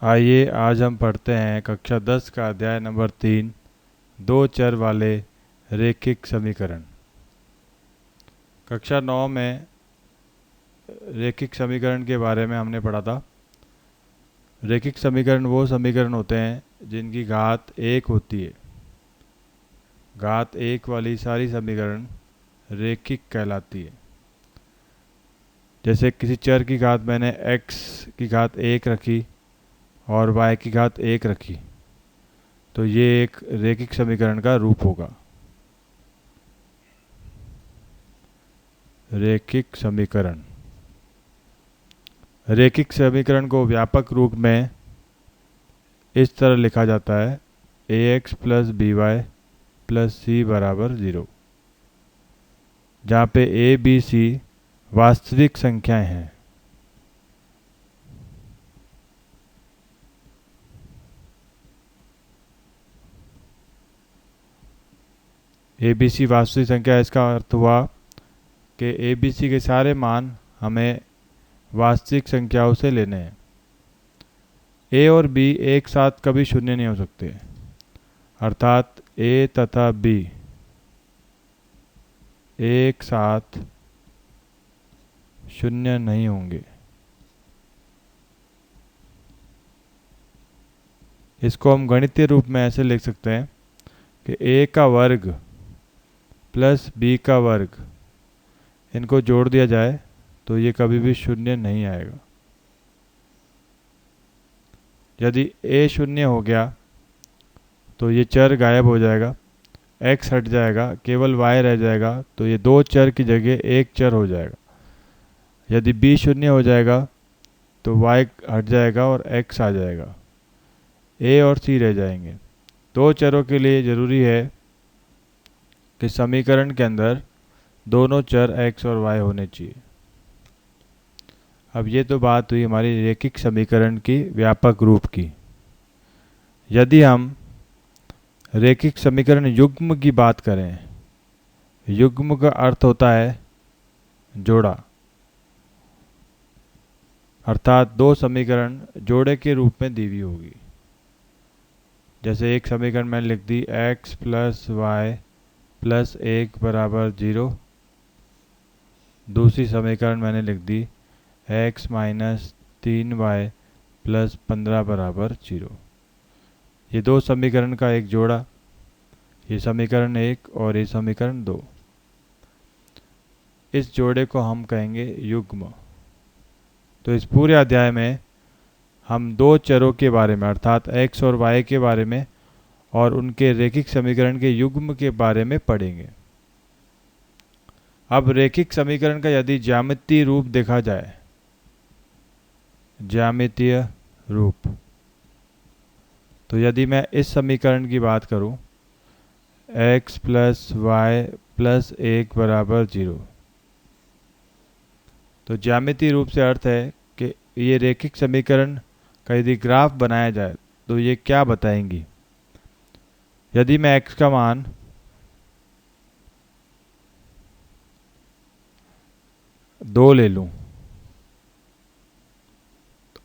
आइए आज हम पढ़ते हैं कक्षा 10 का अध्याय नंबर 3, दो चर वाले रेखिक समीकरण। कक्षा 9 में रेखिक समीकरण के बारे में हमने पढ़ा था। रेखिक समीकरण वो समीकरण होते हैं जिनकी घात 1 होती है। घात 1 वाली सारी समीकरण रेखिक कहलाती है। जैसे किसी चर की घात मैंने x की घात 1 रखी और y की घात 1 रखी, तो ये एक रेखिक समीकरण का रूप होगा। रेखिक समीकरण को व्यापक रूप में इस तरह लिखा जाता है: ax plus b y plus c बराबर 0, जहाँ पे a, b, c वास्तविक संख्याएं हैं। a, b, c वास्तविक संख्या, इसका अर्थ हुआ कि a, b, c के सारे मान हमें वास्तविक संख्याओं से लेने हैं। a और b एक साथ कभी शून्य नहीं हो सकते, अर्थात a तथा b एक साथ शून्य नहीं होंगे। इसको हम गणितीय रूप में ऐसे लिख सकते हैं कि a का वर्ग प्लस b का वर्ग, इनको जोड़ दिया जाए तो ये कभी भी शून्य नहीं आएगा। यदि a शून्य हो गया तो ये चर गायब हो जाएगा, x हट जाएगा, केवल y रह जाएगा, तो ये दो चर की जगह एक चर हो जाएगा। यदि b शून्य हो जाएगा तो y हट जाएगा और x आ जाएगा, a और c रह जाएंगे। दो चरों के लिए जरूरी है कि समीकरण के अंदर दोनों चर x और y होने चाहिए। अब ये तो बात हुई हमारी रेखिक समीकरण की व्यापक रूप की। यदि हम रेखिक समीकरण युग्म की बात करें, युग्म का अर्थ होता है जोड़ा, अर्थात दो समीकरण जोड़े के रूप में दी हुई होगी। जैसे एक समीकरण मैंने लिख दी x प्लस वाई प्लस 1 बराबर 0, दूसरी समीकरण मैंने लिख दी x माइनस 3y प्लस 15 बराबर 0। ये दो समीकरण का एक जोड़ा, ये समीकरण 1 और ये समीकरण 2। इस जोड़े को हम कहेंगे युग्म। तो इस पूरे अध्याय में हम दो चरों के बारे में अर्थात x और y के बारे में और उनके रेखिक समीकरण के युग्म के बारे में पढ़ेंगे। अब रेखिक समीकरण का यदि ज्यामितीय रूप देखा जाए, ज्यामितीय रूप, तो यदि मैं इस समीकरण की बात करूं x प्लस वाई प्लस 1 बराबर 0, तो ज्यामितीय रूप से अर्थ है कि ये रेखिक समीकरण का यदि ग्राफ बनाया जाए तो ये क्या बताएंगी। यदि मैं x का मान दो ले लूं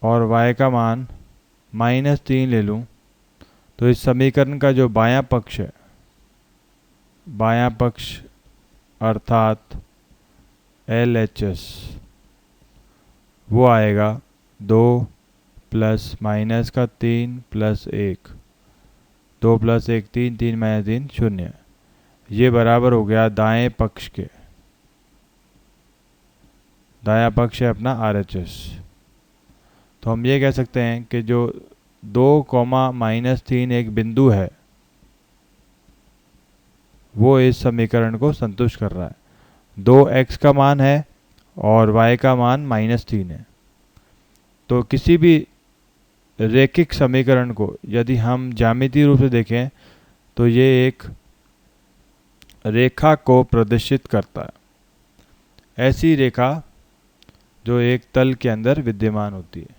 और y का मान -3 ले लूं, तो इस समीकरण का जो बायां पक्ष है, बायां पक्ष अर्थात LHS, वो आएगा 2 प्लस माइनस का 3 प्लस 1, 2 प्लस 1 3, 3 माइनस 3 0। ये बराबर हो गया दाएं पक्ष के, दायां पक्ष है अपना RHS। तो हम ये कह सकते हैं कि जो 2, -3 एक बिंदु है वो इस समीकरण को संतुष्ट कर रहा है। 2x का मान है और y का मान -3 है। तो किसी भी रेखिक समीकरण को यदि हम ज्यामितीय रूप से देखें तो ये एक रेखा को प्रदर्शित करता है, ऐसी रेखा जो एक तल के अंदर विद्यमान होती है।